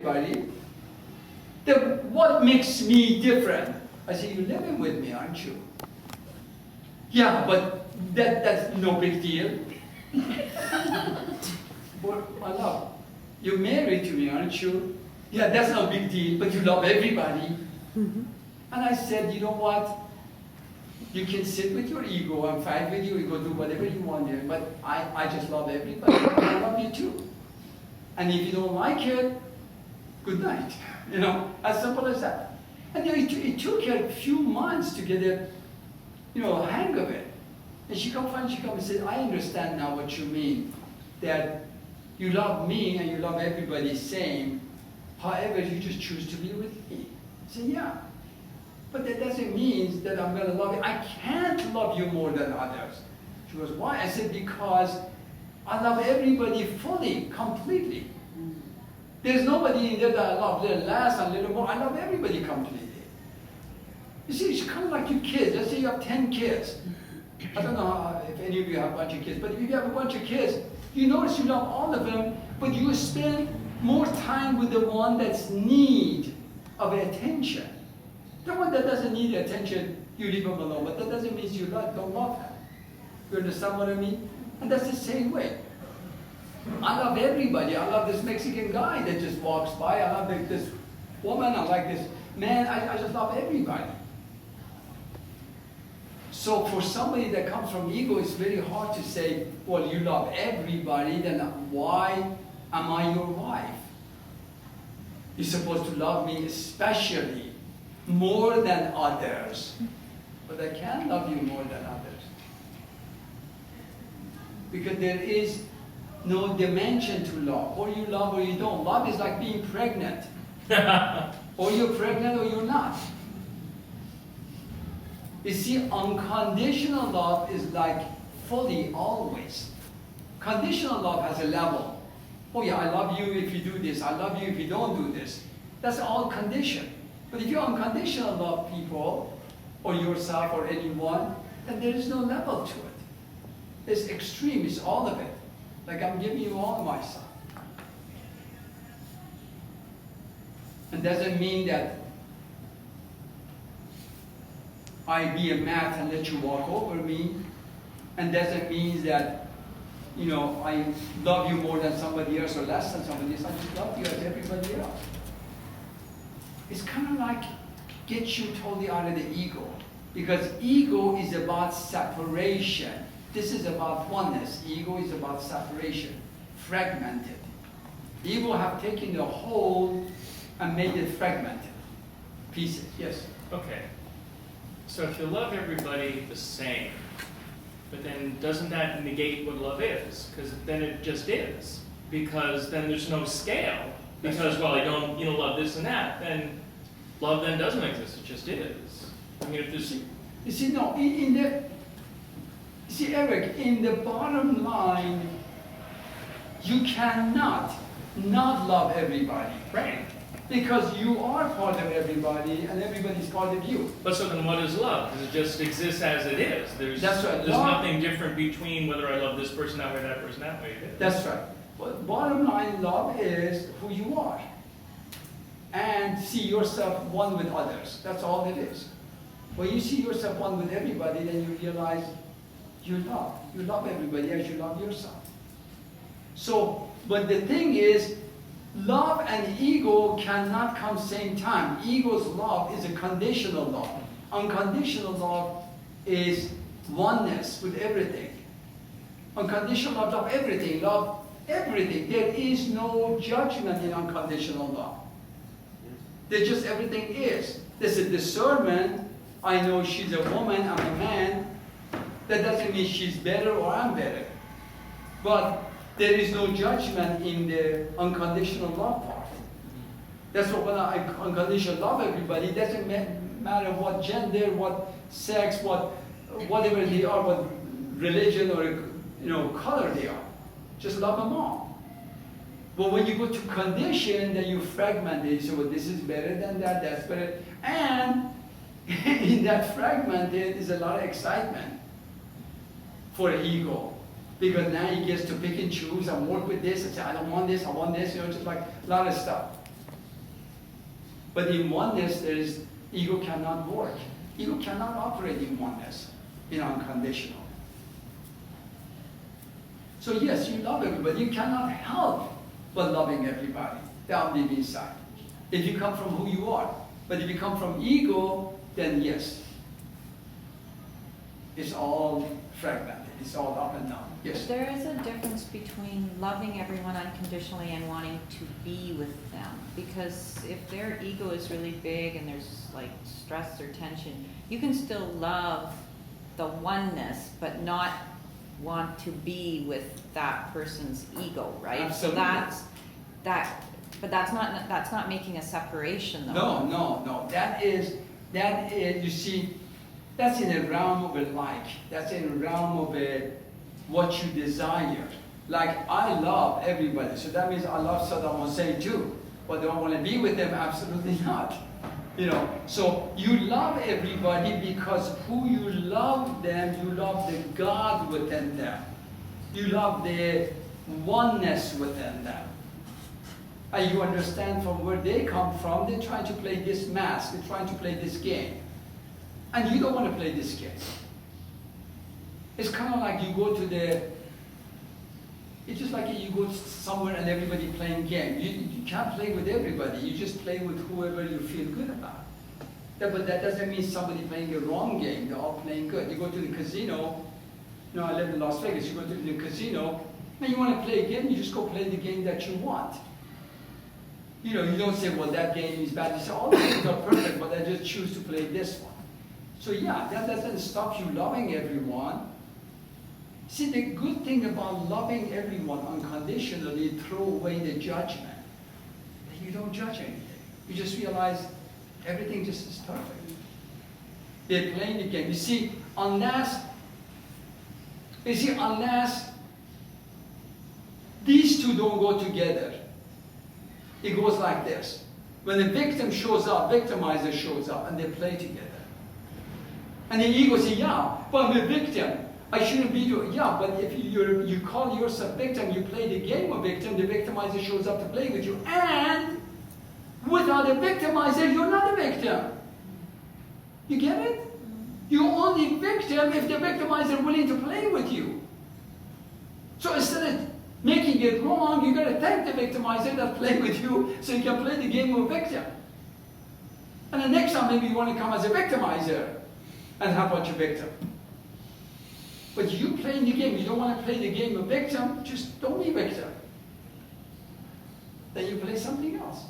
everybody. Then what makes me different? I said, you're living with me, aren't you? Yeah, but that's no big deal. But my love, you're married to me, aren't you? Yeah, that's no big deal, but you love everybody. And I said, you know what? You can sit with your ego and fight with your ego, do whatever you want there, but I just love everybody. I love you too. And if you don't like it, good night. You know, as simple as that. And it took her a few months to get a, hang of it. And she come and said, I understand now what you mean, that you love me and you love everybody same. However, you just choose to be with me. I said, yeah. But that doesn't mean that I'm going to love you. I can't love you more than others. She goes, why? I said, because I love everybody fully, completely. There's nobody in there that I love a little less and a little more. I love everybody completely. You see, it's kind of like your kids. Let's say you have 10 kids. I don't know if any of you have a bunch of kids, but if you have a bunch of kids, you notice you love all of them, but you spend more time with the one that's need of attention. The one that doesn't need attention, you leave them alone, but that doesn't mean you don't love them. You understand what I mean? And that's the same way. I love everybody. I love this Mexican guy that just walks by. I love this woman. I like this man. I just love everybody. So for somebody that comes from ego, it's very hard to say, well, you love everybody, then why am I your wife? You're supposed to love me especially, more than others. But I can't love you more than others. Because there is no dimension to love. Or you love or you don't. Love is like being pregnant. Or you're pregnant or you're not. You see, unconditional love is like fully, always. Conditional love has a level. Oh yeah, I love you if you do this. I love you if you don't do this. That's all conditioned. But if you unconditional love people, or yourself or anyone, then there is no level to it. It's extreme, it's all of it. Like I'm giving you all of myself. And doesn't mean that I be a mat and let you walk over me. And doesn't mean that, I love you more than somebody else or less than somebody else. I just love you as everybody else. It's kind of like get you totally out of the ego. Because ego is about separation. This is about oneness. Ego is about separation, fragmented. Ego have taken the whole and made it fragmented. Pieces, yes? Okay. So if you love everybody the same, but then doesn't that negate what love is? Because then it just is. Because then there's no scale. Because, well, I don't, love this and that. Then love then doesn't exist. It just is. I mean, if there's... You see, no, Eric, in the bottom line, you cannot not love everybody. Right. Because you are part of everybody, and everybody's part of you. But so then what is love? Because it just exists as it is. There's nothing different between whether I love this person that way, that person that way. That's right. But bottom line, love is who you are. And see yourself one with others. That's all it is. When you see yourself one with everybody, then you realize you love. You love everybody as you love yourself. So, but the thing is, love and ego cannot come same time. Ego's love is a conditional love. Unconditional love is oneness with everything. Unconditional love, love everything. Love everything. There is no judgment in unconditional love. There's just everything is. There's a discernment. I know she's a woman, I'm a man. That doesn't mean she's better or I'm better. But there is no judgment in the unconditional love part. That's what when I unconditional love everybody, it doesn't matter what gender, what sex, whatever they are, what religion or color they are. Just love them all. But when you go to condition, then you fragment it. So well, this is better than that, that's better. And in that fragmented is a lot of excitement for the ego. Because now he gets to pick and choose and work with this and say, I don't want this, I want this, just like a lot of stuff. But in oneness, ego cannot work. Ego cannot operate in oneness, in unconditional. So yes, you love everybody. You cannot help but loving everybody down deep inside. If you come from who you are. But if you come from ego, then yes. It's all fragmented. It's all up and down. Yes? There is a difference between loving everyone unconditionally and wanting to be with them. Because if their ego is really big and there's like stress or tension, you can still love the oneness, but not want to be with that person's ego, right? Absolutely. So but that's not making a separation though. No. That is, you see, that's in the realm of a like. That's in the realm of what you desire. Like, I love everybody, so that means I love Saddam Hussein too. But do I want to be with them? Absolutely not. You know, so you love everybody because who you love them, you love the God within them. You love the oneness within them. And you understand from where they come from, they're trying to play this mask, they're trying to play this game. And you don't want to play this game. It's kind of like you go to it's just like you go somewhere and everybody playing game. You can't play with everybody, you just play with whoever you feel good about. But that doesn't mean somebody playing a wrong game, they're all playing good. You go to the casino, you know, I live in Las Vegas, you go to the casino, and you want to play a game, you just go play the game that you want. You know, you don't say, well, that game is bad. You say, all the games are perfect, but I just choose to play this one. So yeah, that doesn't stop you loving everyone. See, the good thing about loving everyone unconditionally, throw away the judgment. You don't judge anything. You just realize everything just is perfect. They're playing the game. You see, unless these two don't go together, it goes like this. When the victim shows up, victimizer shows up, and they play together. And the ego says, yeah, but I'm a victim. I shouldn't be doing. Yeah, but if you call yourself victim, you play the game of victim, the victimizer shows up to play with you. And without a victimizer, you're not a victim. You get it? You're only victim if the victimizer is willing to play with you. So instead of making it wrong, you got to thank the victimizer that played with you so you can play the game of victim. And the next time maybe you want to come as a victimizer and help out your victim. But you playing the game, you don't want to play the game of victim, just don't be victim. Then you play something else.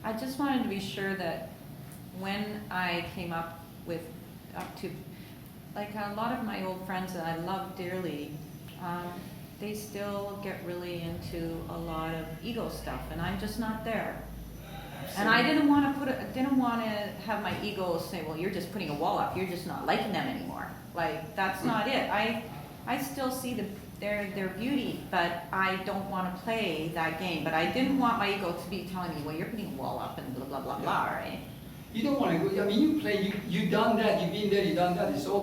I just wanted to be sure that when I came up to, like a lot of my old friends that I love dearly, they still get really into a lot of ego stuff, and I'm just not there. And I didn't want to have my ego say, well, you're just putting a wall up, you're just not liking them anymore. Like, that's not it. I still see their beauty, but I don't want to play that game. But I didn't want my ego to be telling me, well, you're putting a wall up and blah, blah, blah, blah, right? You don't want to go, I mean, you play, you've done that, you've been there, you've done that, it's all